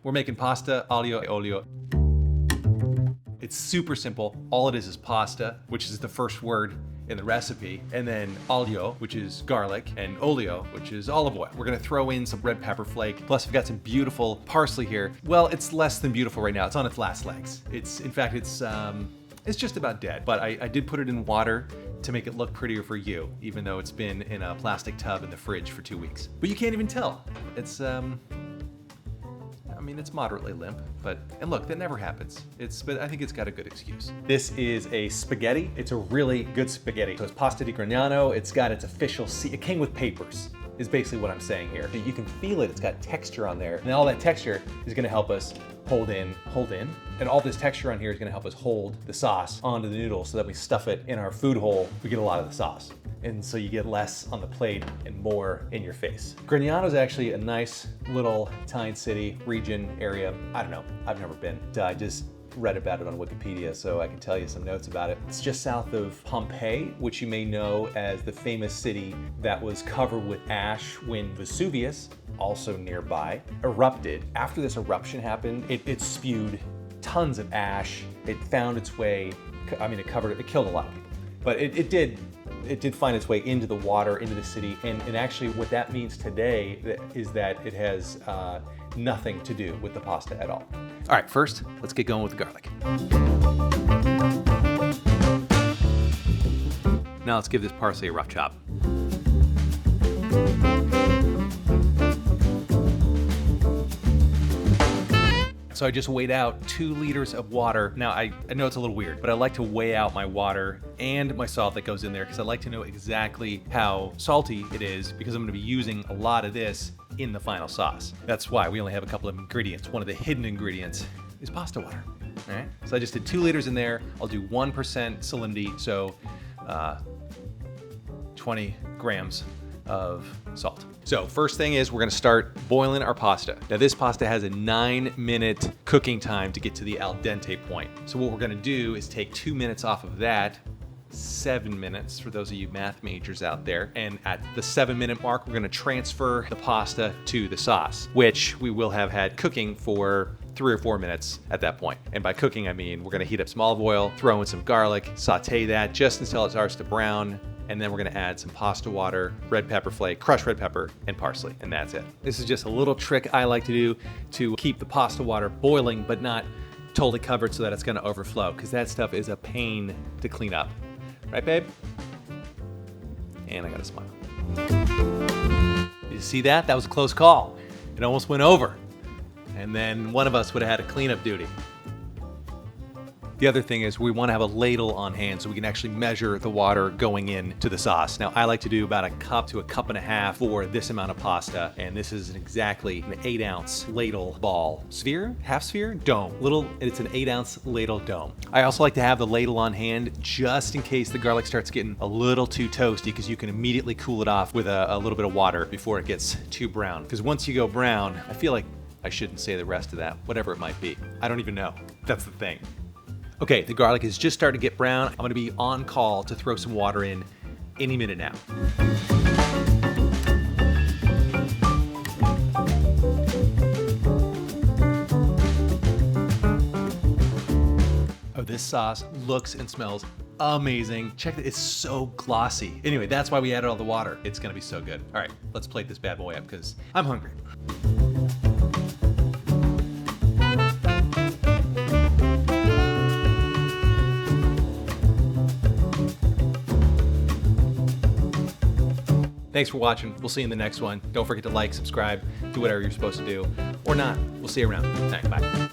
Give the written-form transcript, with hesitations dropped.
We're making pasta, aglio, olio. It's super simple. All it is pasta, which is the first word in the recipe, and then aglio, which is garlic, and olio, which is olive oil. We're gonna throw in some red pepper flake. Plus, we've got some beautiful parsley here. Well, it's less than beautiful right now. It's on its last legs. It's just about dead. But I did put it in water to make it look prettier for you, even though it's been in a plastic tub in the fridge for 2 weeks. But you can't even tell. It's it's moderately limp, and look, that never happens. But I think it's got a good excuse. This is a spaghetti. It's a really good spaghetti. So it's pasta di Gragnano. It's got its official it came with papers, is basically what I'm saying here. You can feel it, it's got texture on there. And all that texture is gonna help us hold in. And all this texture on here is gonna help us hold the sauce onto the noodle so that we stuff it in our food hole, we get a lot of the sauce. And so you get less on the plate and more in your face. Gragnano is actually a nice little Italian city, region, area. I don't know, I've never been. I just read about it on Wikipedia, so I can tell you some notes about it. It's just south of Pompeii, which you may know as the famous city that was covered with ash when Vesuvius, also nearby, erupted. After this eruption happened, it spewed tons of ash. It found its way, it killed a lot of people. But it did find its way into the water, into the city, and actually what that means today is that it has nothing to do with the pasta at all. All right, first, let's get going with the garlic. Now let's give this parsley a rough chop. So I just weighed out 2 liters of water. Now I know it's a little weird, but I like to weigh out my water and my salt that goes in there because I like to know exactly how salty it is because I'm gonna be using a lot of this in the final sauce. That's why we only have a couple of ingredients. One of the hidden ingredients is pasta water. All right, so I just did 2 liters in there. I'll do 1% salinity, so 20 grams of salt. So first thing is we're gonna start boiling our pasta. Now this pasta has a 9-minute cooking time to get to the al dente point. So what we're gonna do is take 2 minutes off of that, 7 minutes for those of you math majors out there. And at the 7-minute mark, we're gonna transfer the pasta to the sauce, which we will have had cooking for 3 or 4 minutes at that point. And by cooking, I mean, we're gonna heat up some olive oil, throw in some garlic, saute that just until it starts to brown. And then we're gonna add some pasta water, red pepper flake, crushed red pepper, and parsley, and that's it. This is just a little trick I like to do to keep the pasta water boiling, but not totally covered so that it's gonna overflow, because that stuff is a pain to clean up. Right, babe? And I got a smile. You see that? That was a close call. It almost went over. And then one of us would have had a cleanup duty. The other thing is we want to have a ladle on hand so we can actually measure the water going into the sauce. Now I like to do about 1 cup to 1.5 cups for this amount of pasta, and this is exactly an 8-ounce ladle ball. Sphere? Half sphere? Dome. It's an 8-ounce ladle dome. I also like to have the ladle on hand just in case the garlic starts getting a little too toasty, because you can immediately cool it off with a little bit of water before it gets too brown. Because once you go brown, I feel like I shouldn't say the rest of that, whatever it might be. I don't even know. That's the thing. Okay, the garlic is just starting to get brown. I'm gonna be on call to throw some water in any minute now. Oh, this sauce looks and smells amazing. Check it, it's so glossy. Anyway, that's why we added all the water. It's gonna be so good. All right, let's plate this bad boy up because I'm hungry. Thanks for watching. We'll see you in the next one. Don't forget to like, subscribe, do whatever you're supposed to do. Or not. We'll see you around. All right, bye.